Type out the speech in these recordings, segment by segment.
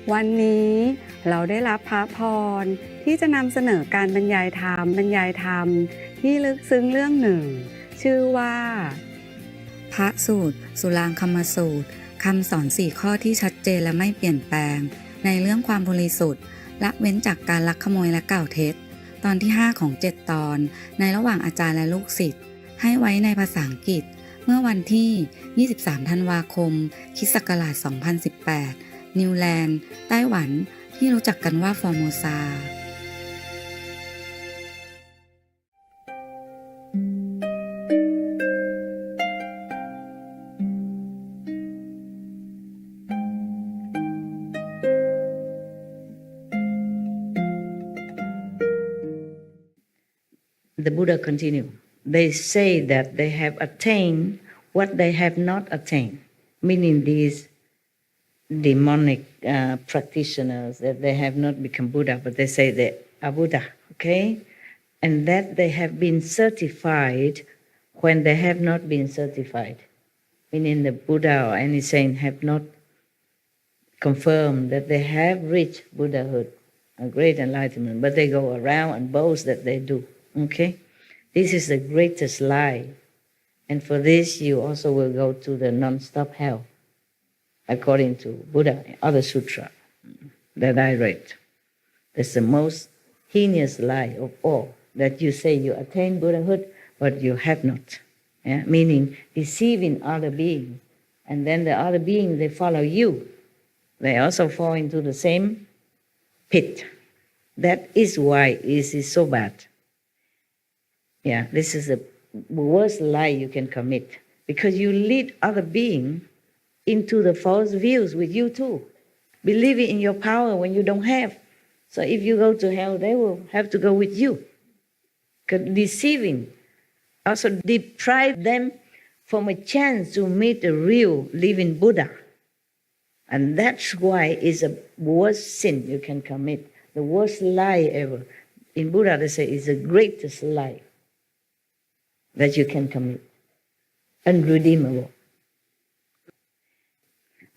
วันนี้เราได้รับพระพรที่จะนำเสนอการบรรยายธรรมที่ลึกซึ้งเรื่องหนึ่งชื่อว่าพระสูตรสุรางคมสูตรคำสอน4ข้อที่ชัดเจนและไม่เปลี่ยนแปลงในเรื่องความบริสุทธิ์ละเว้นจากการลักขโมยและกล่าวเท็จตอนที่5ของ7ตอนในระหว่างอาจารย์และลูกศิษย์ให้ไว้ในภาษาอังกฤษเมื่อวันที่23ธันวาคมค.ศ. 2018นิวแลนด์ไต้หวันที่รู้จักกันว่าฟอร์โมซาThe Buddha continued, they say that they have attained what they have not attained, meaning these demonic practitioners, that they have not become Buddha, but they say they are Buddha, okay? And that they have been certified when they have not been certified, meaning the Buddha or any saint have not confirmed that they have reached Buddhahood, a great enlightenment, but they go around and boast that they do. Okay? This is the greatest lie. And for this, you also will go to the non-stop hell, according to Buddha, other sutra that I read. That's the most heinous lie of all, that you say you attain Buddhahood, but you have not. Yeah? Meaning deceiving other beings. And then the other beings, they follow you. They also fall into the same pit. That is why it is so bad. Yeah, this is the worst lie you can commit, because you lead other beings into the false views with you too, believing in your power when you don't have. So if you go to hell, they will have to go with you. Deceiving also deprive them from a chance to meet the real living Buddha. And that's why it's the worst sin you can commit, the worst lie ever. In Buddha, they say it's the greatest lie that you can commit, unredeemable.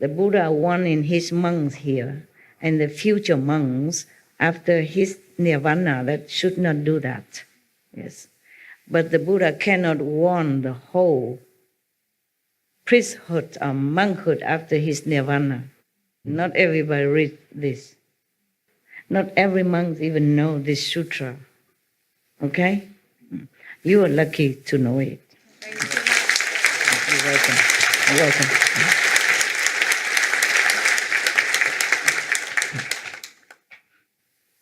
The Buddha warning his monks here and the future monks after his nirvana that should not do that. Yes, but the Buddha cannot warn the whole priesthood or monkhood after his nirvana. Not everybody read this. Not every monk even know this sutra. Okay? You are lucky to know it. Thank you. You're welcome. You're welcome.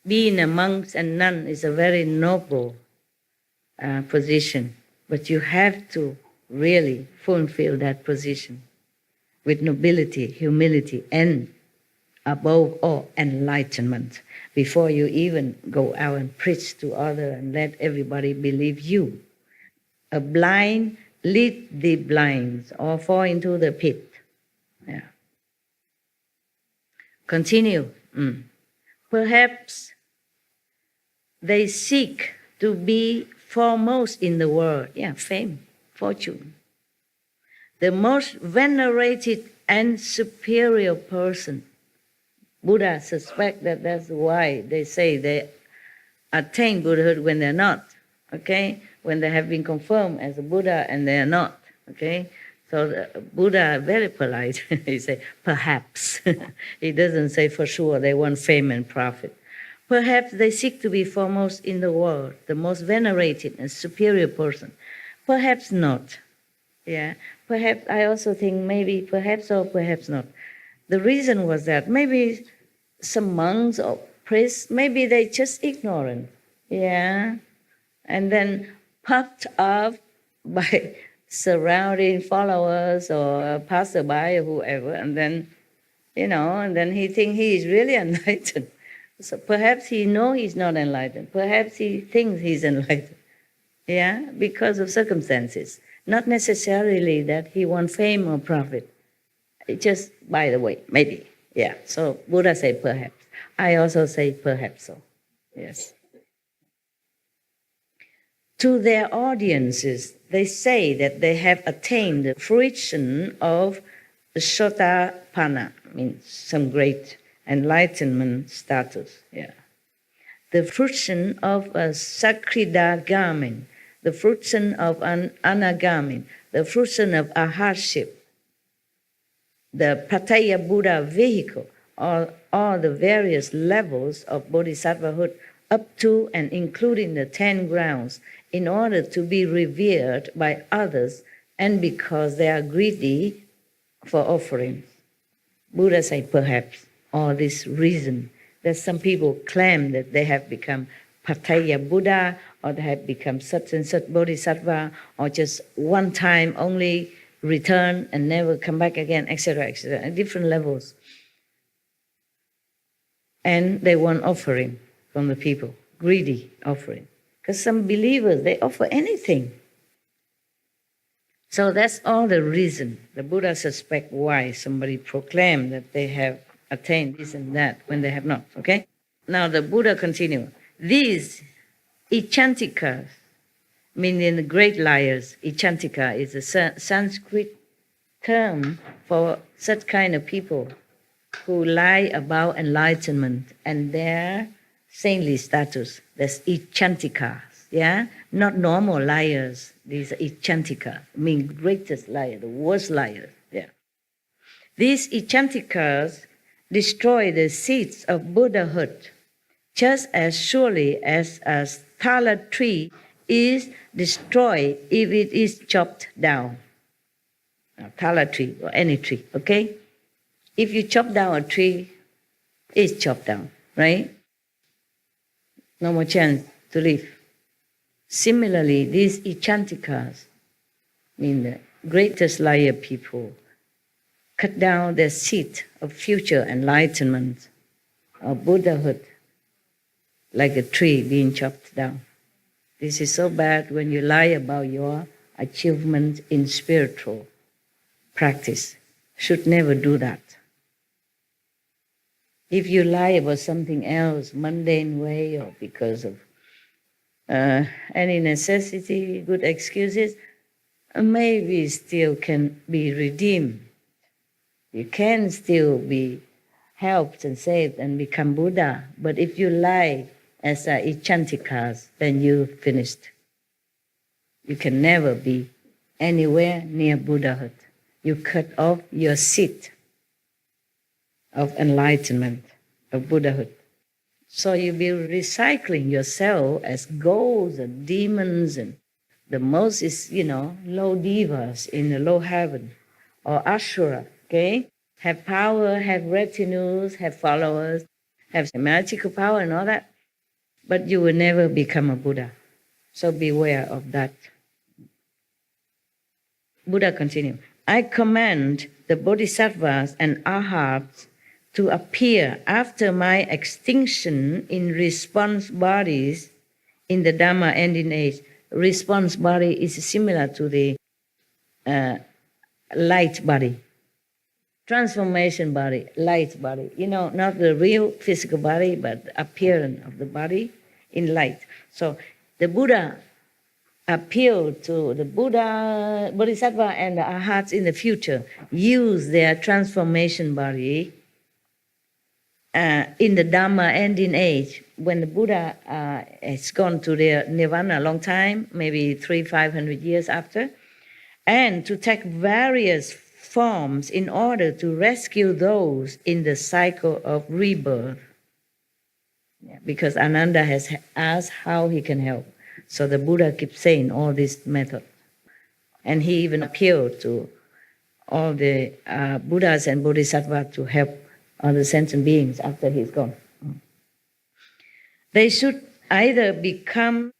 Being a monk and nun is a very noble position, but you have to really fulfill that position with nobility, humility, and above all, enlightenment, before you even go out and preach to others and let everybody believe you. A blind lead the blind or fall into the pit. Yeah. Continue. Perhaps they seek to be foremost in the world. Yeah, fame, fortune. The most venerated and superior person. Buddha suspect that that's why they say they attain Buddhahood when they're not, okay? When they have been confirmed as a Buddha and they are not, okay? So the Buddha very polite. He say, perhaps. He doesn't say for sure they want fame and profit. Perhaps they seek to be foremost in the world, the most venerated and superior person. Perhaps not. Yeah. Perhaps, I also think maybe perhaps or perhaps not. The reason was that maybe some monks or priests, maybe they just ignorant, yeah, and then puffed up by surrounding followers or passerby or whoever, and then, and then he thinks he is really enlightened. So perhaps he knows he's not enlightened. Perhaps he thinks he's enlightened, yeah, because of circumstances. Not necessarily that he wants fame or profit. Just by the way, maybe. Yeah. So Buddha said perhaps. I also say perhaps so. Yes. To their audiences, they say that they have attained the fruition of Sotapanna, means some great enlightenment status. Yeah. The fruition of a sakridagamin, the fruition of an anagamin, the fruition of a hardship, the Pattaya Buddha vehicle, all the various levels of bodhisattvahood up to and including the 10 grounds, in order to be revered by others and because they are greedy for offerings. Buddha say perhaps all this reason that some people claim that they have become Pattaya Buddha or they have become such and such bodhisattva or just one time only return and never come back again, etc., etc., at different levels. And they want offering from the people, greedy offering. Because some believers, they offer anything. So that's all the reason the Buddha suspect why somebody proclaimed that they have attained this and that when they have not, okay? Now the Buddha continued. These ichantikas, meaning the great liars, ichantika is a Sanskrit term for such kind of people who lie about enlightenment and their saintly status. That's ichantikas, yeah? Not normal liars. These are ichantikas, mean greatest liar, the worst liars, yeah. These ichantikas destroy the seeds of Buddhahood just as surely as a thala tree is destroyed if it is chopped down. A thala tree or any tree, okay? If you chop down a tree, it's chopped down, right? No more chance to live. Similarly, these ichantikas, mean the greatest liar people, cut down their seed of future enlightenment, of Buddhahood, like a tree being chopped down. This is so bad when you lie about your achievement in spiritual practice. Should never do that. If you lie about something else, mundane way, or because of any necessity, good excuses, maybe still can be redeemed. You can still be helped and saved and become Buddha. But if you lie as ichantikas, then you finished. You can never be anywhere near Buddhahood. You cut off your seed of enlightenment, of Buddhahood. So you'll be recycling yourself as ghosts and demons and the most is, low devas in the low heaven or ashura, okay? Have power, have retinues, have followers, have magical power and all that. But you will never become a Buddha. So beware of that. Buddha continued, I command the bodhisattvas and arhats to appear after my extinction in response bodies in the Dhamma ending age. Response body is similar to the light body. Transformation body, light body. Not the real physical body, but the appearance of the body in light. So the Buddha appealed to the Buddha, Bodhisattva, and the arhats in the future, use their transformation body in the Dhamma ending age, when the Buddha has gone to their nirvana a long time, maybe 300-500 years after, and to take various forms in order to rescue those in the cycle of rebirth. Yeah, because Ananda has asked how he can help. So the Buddha keeps saying all this method. And he even appealed to all the Buddhas and Bodhisattvas to help other sentient beings after he's gone. They should either become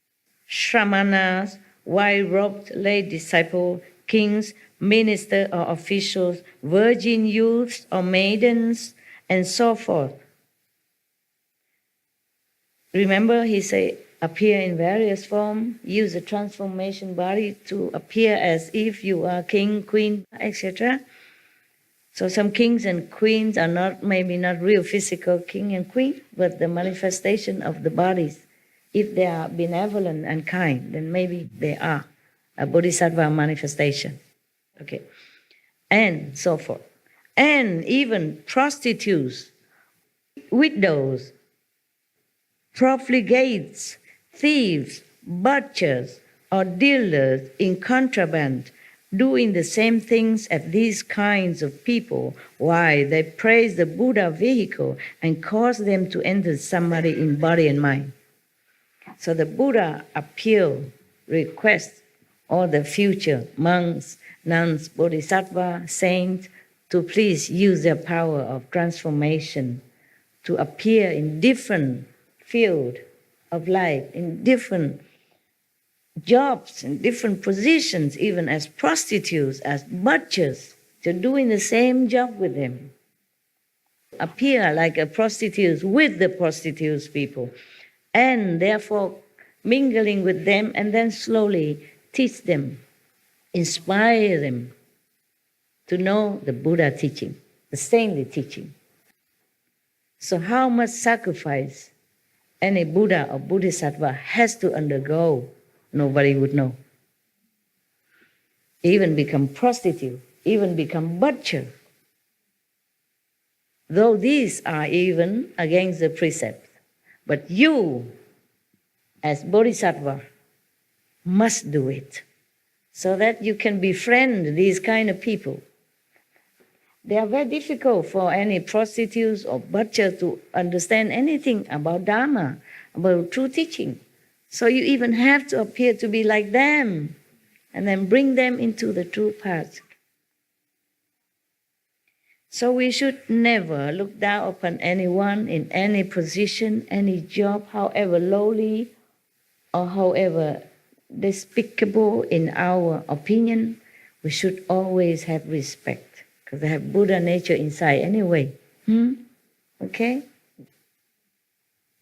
shramanas, white-robed lay disciples, kings, ministers or officials, virgin youths or maidens, and so forth. Remember, he said, appear in various forms, use a transformation body to appear as if you are king, queen, etc. So some kings and queens are maybe not real physical king and queen, but the manifestation of the bodies. If they are benevolent and kind, then maybe they are a bodhisattva manifestation. Okay, and so forth. And even prostitutes widows, profligates, thieves, butchers, or dealers in contraband, doing the same things as these kinds of people. Why? They praise the Buddha vehicle and cause them to enter samadhi in body and mind. So the Buddha appeal, request all the future monks, nuns, bodhisattva, saints to please use their power of transformation to appear in different field of life, in different jobs, in different positions, even as prostitutes, as butchers. They're doing the same job with them. Appear like a prostitute with the prostitutes people, and therefore mingling with them, and then slowly teach them, inspire them to know the Buddha teaching, the saintly teaching. So how much sacrifice any Buddha or Bodhisattva has to undergo, nobody would know. Even become prostitute, even become butcher. Though these are even against the precept. But you, as Bodhisattva, must do it so that you can befriend these kind of people. They are very difficult for any prostitutes or butcher to understand anything about Dharma, about true teaching. So you even have to appear to be like them and then bring them into the true path. So we should never look down upon anyone in any position, any job, however lowly or however despicable in our opinion. We should always have respect. Because they have Buddha nature inside anyway. Okay?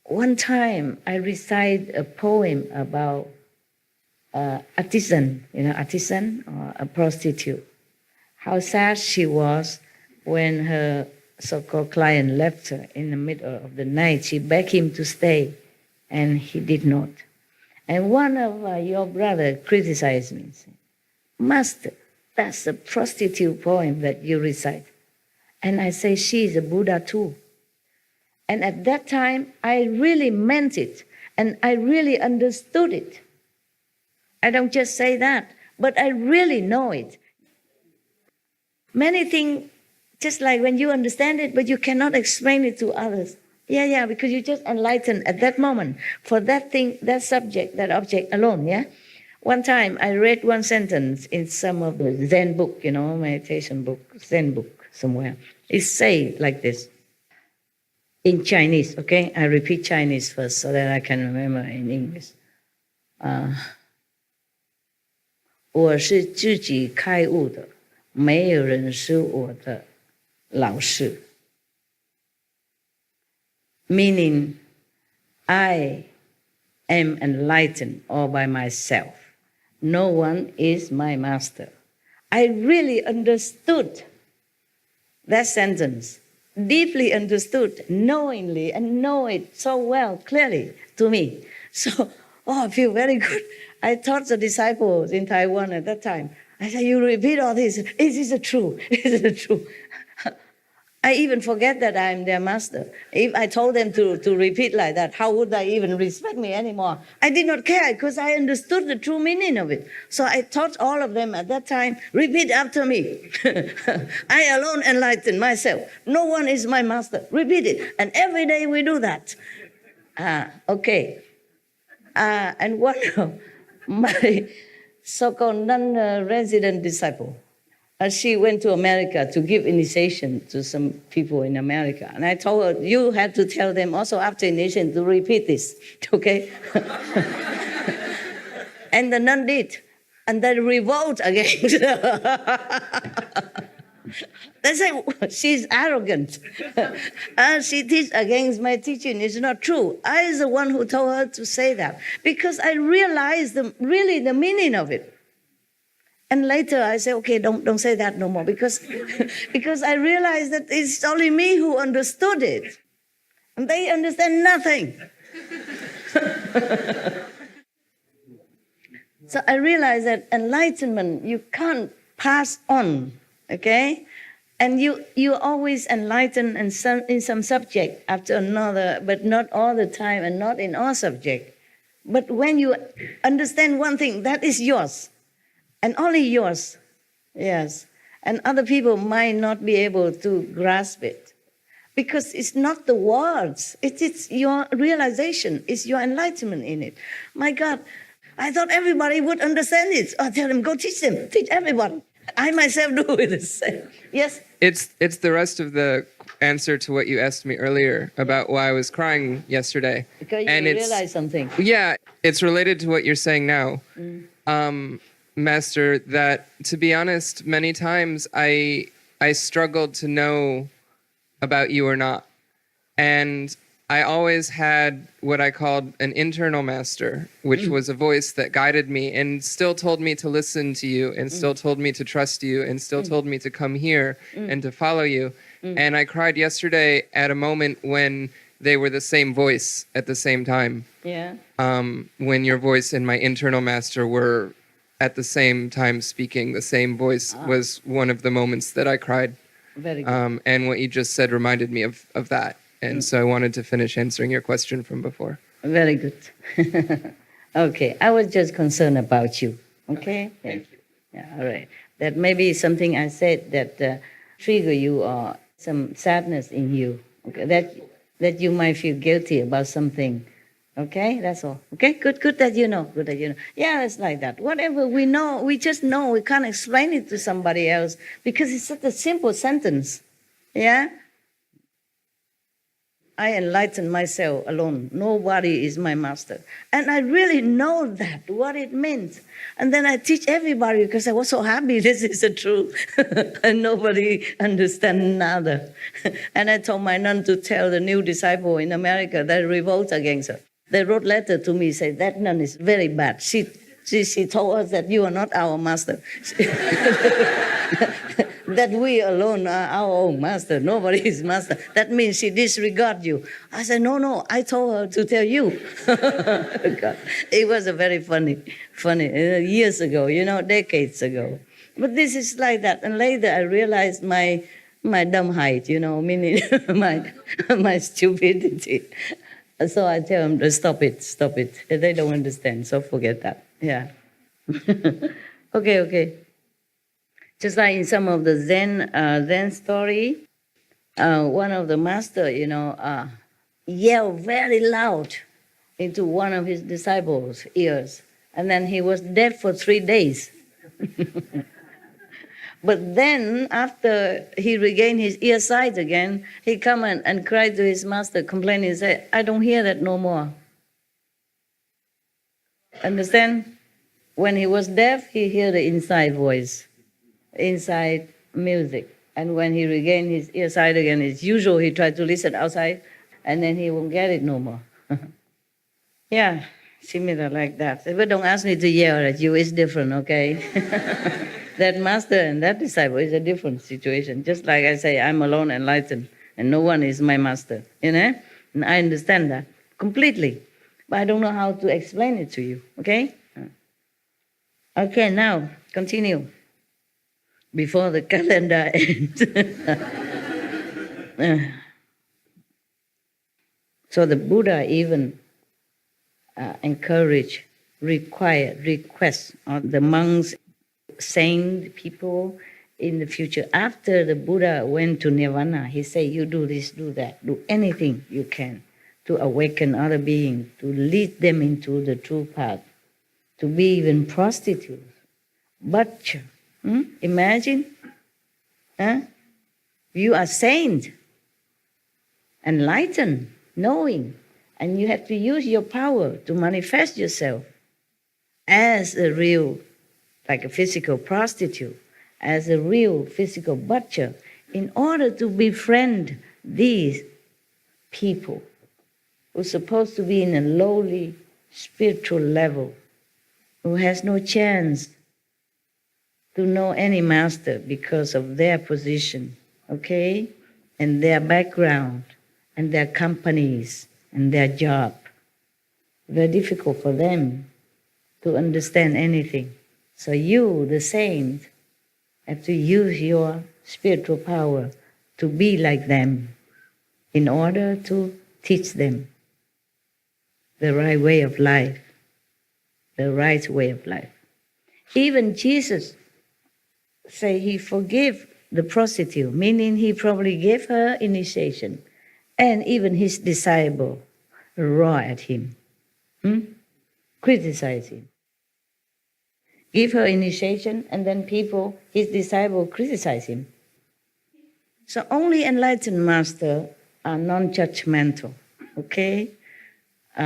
One time I recite a poem about artisan, artisan or a prostitute. How sad she was when her so-called client left her in the middle of the night. She begged him to stay, and he did not. And one of your brother criticized me, saying, Master, that's a prostitute poem that you recite. And I say, she is a Buddha too. And at that time, I really meant it. And I really understood it. I don't just say that, but I really know it. Many things, just like when you understand it, but you cannot explain it to others. Yeah, because you just enlightened at that moment for that thing, that subject, that object alone, yeah? One time I read one sentence in some of the Zen book, meditation book, Zen book somewhere. It says like this, in Chinese, okay? I repeat Chinese first so that I can remember in English. 我是自己开悟的，没有人是我的老师。Meaning, I am enlightened all by myself. No one is my master. I really understood that sentence, deeply understood, knowingly, and know it so well, clearly to me. So, I feel very good. I taught the disciples in Taiwan at that time. I said, you repeat all this. Is this true? Is it true? I even forget that I'm their master. If I told them to repeat like that, how would they even respect me anymore? I did not care because I understood the true meaning of it. So I taught all of them at that time, repeat after me. I alone enlighten myself. No one is my master. Repeat it. And every day we do that. Okay. And one of my so-called non-resident disciple, she went to America to give initiation to some people in America. And I told her, you have to tell them also after initiation to repeat this, okay? And the nun did. And they revolt against her. They say, she's arrogant. She teaches against my teaching. It's not true. I was the one who told her to say that. Because I realized really the meaning of it. And later I say, okay, don't say that no more, because I realized that it's only me who understood it. And they understand nothing. So I realized that enlightenment, you can't pass on, okay? And you always enlighten in some subject after another, but not all the time and not in all subject. But when you understand one thing, that is yours, and only yours, yes. And other people might not be able to grasp it, because it's not the words, it's your realization, it's your enlightenment in it. My God, I thought everybody would understand it. I tell them, go teach them, teach everybody. I myself do it the same. Yes? It's the rest of the answer to what you asked me earlier about why I was crying yesterday. Because and you realize something. Yeah, it's related to what you're saying now, Master, that to be honest, many times I struggled to know about you or not. And I always had what I called an internal master, which was a voice that guided me and still told me to listen to you and still told me to trust you and still told me to come here and to follow you. And I cried yesterday at a moment when they were the same voice at the same time. Yeah. When your voice and my internal master were at the same time speaking, the same voice was one of the moments that I cried. Very good. And what you just said reminded me of that. And so I wanted to finish answering your question from before. Very good. Okay, I was just concerned about you. Okay? Thank you. Yeah, all right. That maybe something I said that trigger you or some sadness in you. Okay? That you might feel guilty about something. Okay, that's all. Okay, good that you know. Good that you know. Yeah, it's like that. Whatever we know, we just know. We can't explain it to somebody else because it's such a simple sentence. Yeah? I enlighten myself alone. Nobody is my master. And I really know that, what it means. And then I teach everybody because I was so happy this is the truth. And nobody understands nada. And I told my nun to tell the new disciple in America that revolt against her. They wrote letter to me, say that nun is very bad. She told us that you are not our master. That we alone are our own master. Nobody is master. That means she disregards you. I said, no, I told her to tell you. God. It was a very funny, years ago, decades ago. But this is like that. And later I realized my dumbheit, meaning my stupidity. So I tell them, stop it. They don't understand, so forget that. Yeah. Okay. Just like in some of the Zen story, one of the master, yelled very loud into one of his disciples' ears, and then he was dead for 3 days. But then, after he regained his ear sight again, he come and cried to his master, complaining, and said, I don't hear that no more. Understand? When he was deaf, he heard the inside voice, inside music. And when he regained his ear sight again, it's usual he tried to listen outside, and then he won't get it no more. Yeah, similar like that. But don't ask me to yell at you, it's different, okay? That master and that disciple is a different situation. Just like I say, I'm alone enlightened, and no one is my master, And I understand that completely. But I don't know how to explain it to you, okay? Okay, now, continue. Before the calendar ends. So the Buddha even encouraged, request of the monks, saint people in the future. After the Buddha went to Nirvana, he said, you do this, do that, do anything you can to awaken other beings, to lead them into the true path, to be even prostitutes, butcher. Imagine, you are saint, enlightened, knowing, and you have to use your power to manifest yourself as a real, like a physical prostitute, as a real physical butcher, in order to befriend these people who are supposed to be in a lowly spiritual level, who has no chance to know any master because of their position, okay? And their background, and their companies, and their job. Very difficult for them to understand anything. So you, the saint, have to use your spiritual power to be like them in order to teach them the right way of life, the right way of life. Even Jesus say he forgave the prostitute, meaning he probably gave her initiation, and even his disciple roar at him, criticize him. Give her initiation, and then people, his disciple, criticize him. So only enlightened master are non-judgmental, okay?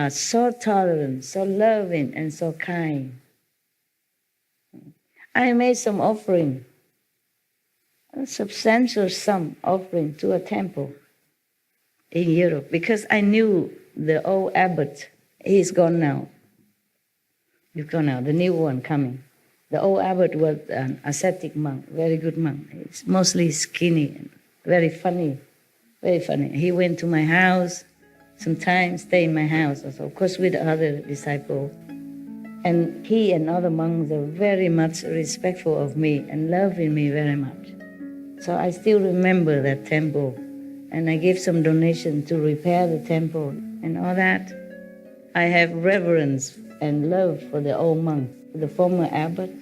So tolerant, so loving, and so kind. I made some offering, a substantial sum offering to a temple in Europe because I knew the old abbot, he's gone now. He's gone now, the new one coming. The old abbot was an ascetic monk, very good monk. He's mostly skinny and very funny, very funny. He went to my house, sometimes stay in my house also, of course with the other disciples. And he and other monks are very much respectful of me and loving me very much. So I still remember that temple. And I gave some donation to repair the temple and all that. I have reverence and love for the old monk, the former abbot.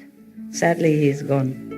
Sadly, he's gone.